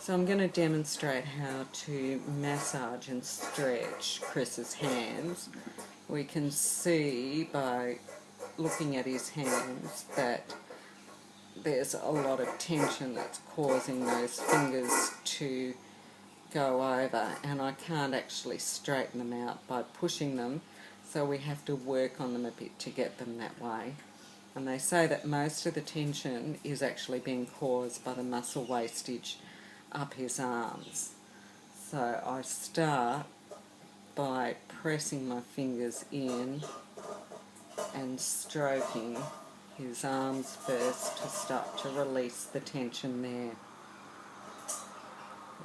So I'm going to demonstrate how to massage and stretch Chris's hands. We can see by looking at his hands that there's a lot of tension that's causing those fingers to go over, and I can't actually straighten them out by pushing them, so we have to work on them a bit to get them that way. And they say that most of the tension is actually being caused by the muscle wastage up his arms. So I start by pressing my fingers in and stroking his arms first to start to release the tension there.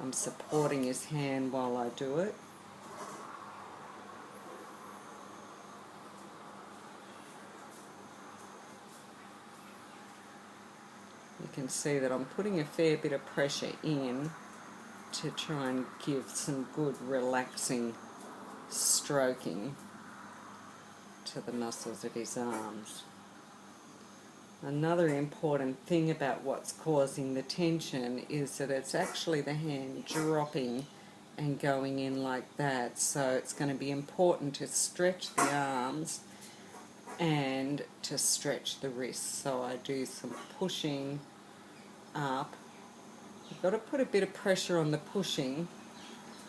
I'm supporting his hand while I do it. You can see that I'm putting a fair bit of pressure in to try and give some good relaxing stroking to the muscles of his arms. Another important thing about what's causing the tension is that it's actually the hand dropping and going in like that. So it's going to be important to stretch the arms and to stretch the wrists. So I do some pushing up. You've got to put a bit of pressure on the pushing,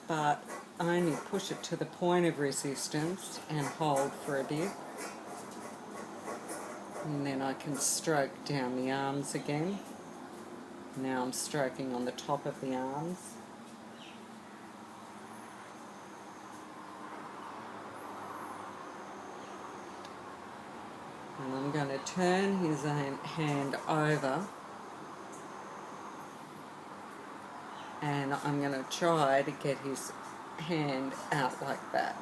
but I only push it to the point of resistance and hold for a bit. And then I can stroke down the arms again. Now I'm stroking on the top of the arms. And I'm going to turn his hand over, and I'm going to try to get his hand out like that,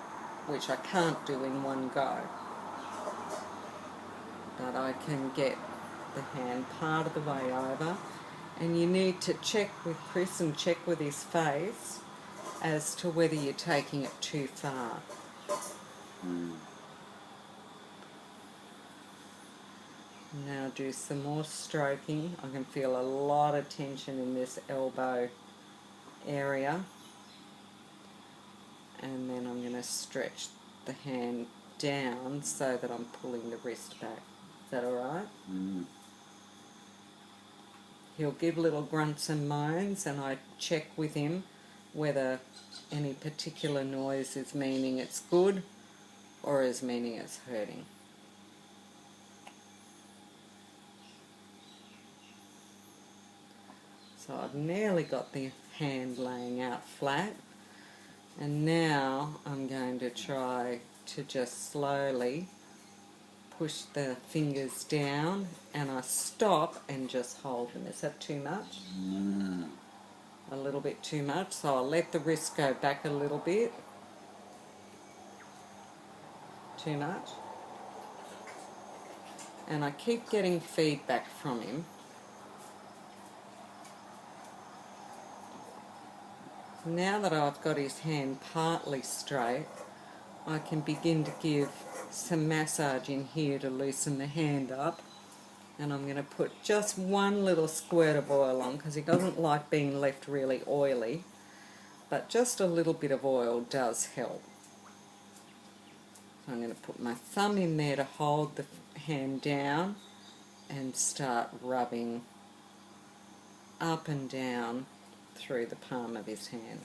which I can't do in one go. But I can get the hand part of the way over, and you need to check with Chris and check with his face as to whether you're taking it too far. Now do some more stroking. I can feel a lot of tension in this elbow area, and then I'm going to stretch the hand down so that I'm pulling the wrist back. Is that alright? He'll give little grunts and moans, and I check with him whether any particular noise is meaning it's good or is meaning it's hurting. So I've nearly got the hand laying out flat, and now I'm going to try to just slowly push the fingers down, and I stop and just hold them. Is that too much? A little bit too much, so I'll let the wrist go back a little bit. Too much? And I keep getting feedback from him. Now that I've got his hand partly straight, I can begin to give some massage in here to loosen the hand up. And I'm going to put just one little squirt of oil on, because he doesn't like being left really oily, but just a little bit of oil does help. So I'm going to put my thumb in there to hold the hand down and start rubbing up and down through the palm of his hand.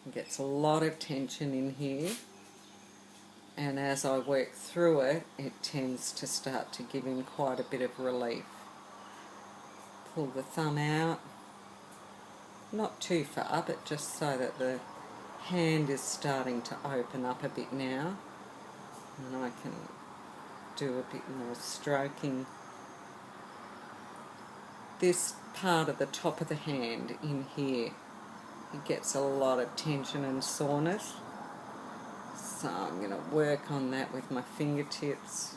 He gets a lot of tension in here, and as I work through it, it tends to start to give him quite a bit of relief. Pull the thumb out, not too far, but just so that the hand is starting to open up a bit now, and I can do a bit more stroking. This part of the top of the hand in here, it gets a lot of tension and soreness, so I'm going to work on that with my fingertips.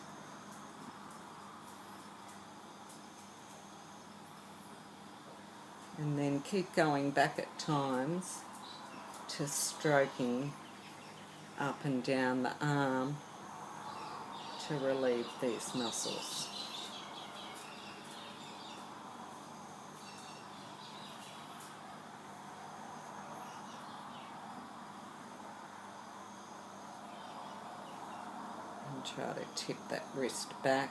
And then keep going back at times to stroking up and down the arm to relieve these muscles. try to tip that wrist back.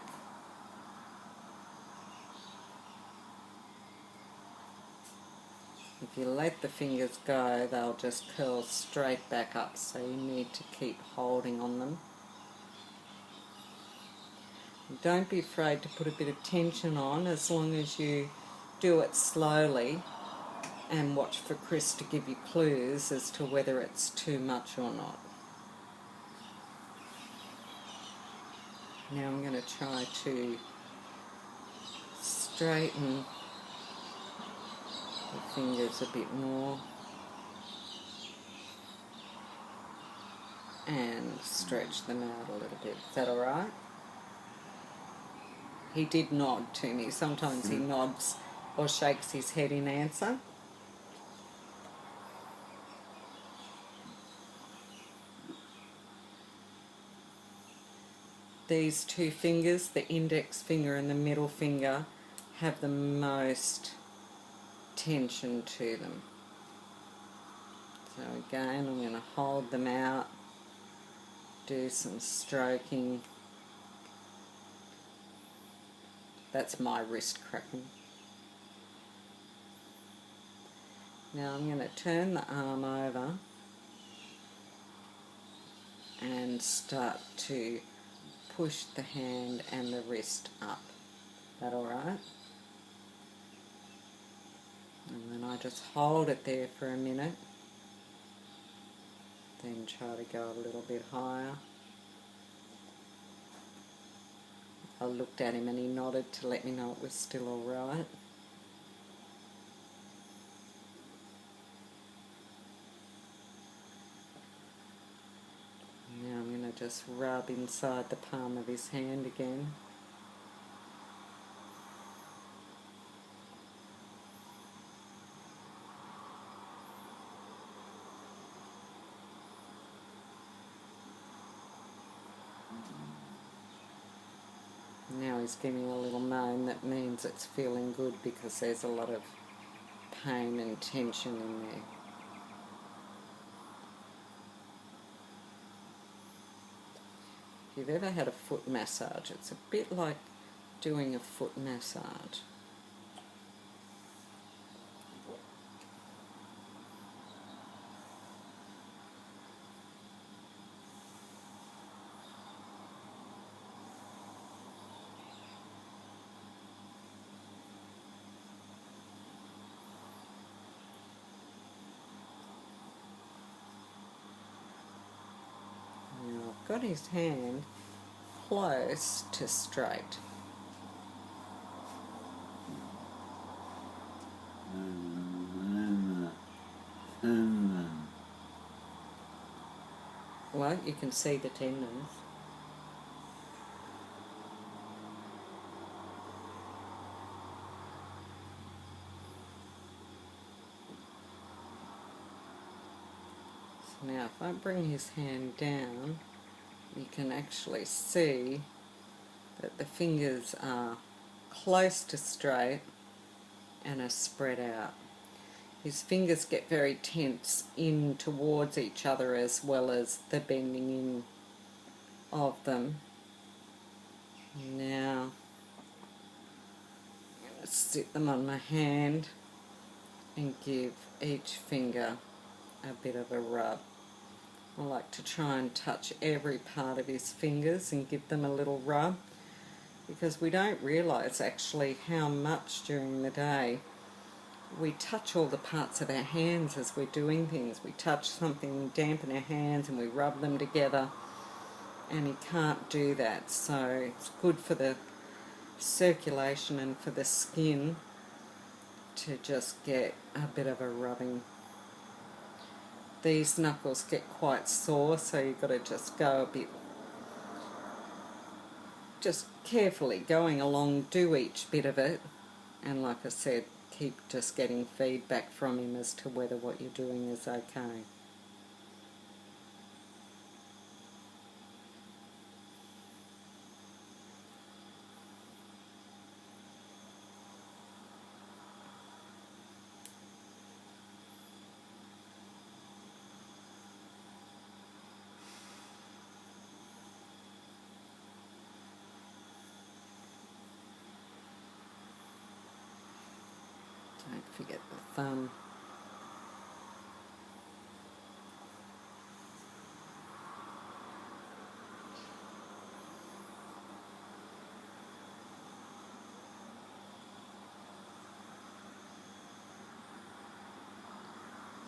If you let the fingers go, they'll just curl straight back up, so you need to keep holding on them. Don't be afraid to put a bit of tension on, as long as you do it slowly and watch for Chris to give you clues as to whether it's too much or not. Now I'm going to try to straighten the fingers a bit more and stretch them out a little bit. Is that alright? He did nod to me. Sometimes he nods or shakes his head in answer. These two fingers, the index finger and the middle finger, have the most tension to them. So again, I'm going to hold them out, do some stroking. That's my wrist cracking. Now I'm going to turn the arm over and start to push the hand and the wrist up. Is that alright? And then I just hold it there for a minute, then try to go a little bit higher. I looked at him and he nodded to let me know it was still alright. Now I'm going to just rub inside the palm of his hand again. Now he's giving a little moan. That means it's feeling good, because there's a lot of pain and tension in there. If you've ever had a foot massage, it's a bit like doing a foot massage. Got his hand close to straight. Well, you can see the tendons. So now if I bring his hand down, you can actually see that the fingers are close to straight and are spread out. His fingers get very tense in towards each other, as well as the bending in of them. Now I'm going to sit them on my hand and give each finger a bit of a rub. I like to try and touch every part of his fingers and give them a little rub, because we don't realise actually how much during the day we touch all the parts of our hands as we're doing things. We touch something, we dampen our hands and we rub them together, and he can't do that. So it's good for the circulation and for the skin to just get a bit of a rubbing. These knuckles get quite sore, so you've got to just go a bit, just carefully going along, do each bit of it, and like I said, keep just getting feedback from him as to whether what you're doing is okay. Don't forget the thumb.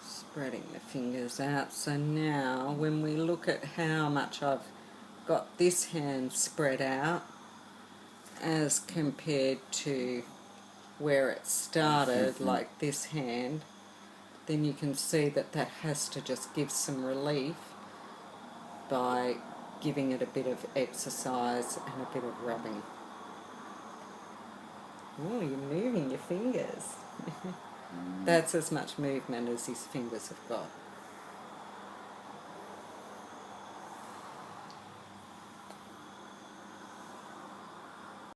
Spreading the fingers out. So now when we look at how much I've got this hand spread out as compared to where it started, like this hand, then you can see that that has to just give some relief by giving it a bit of exercise and a bit of rubbing. Oh, you're moving your fingers. That's as much movement as his fingers have got.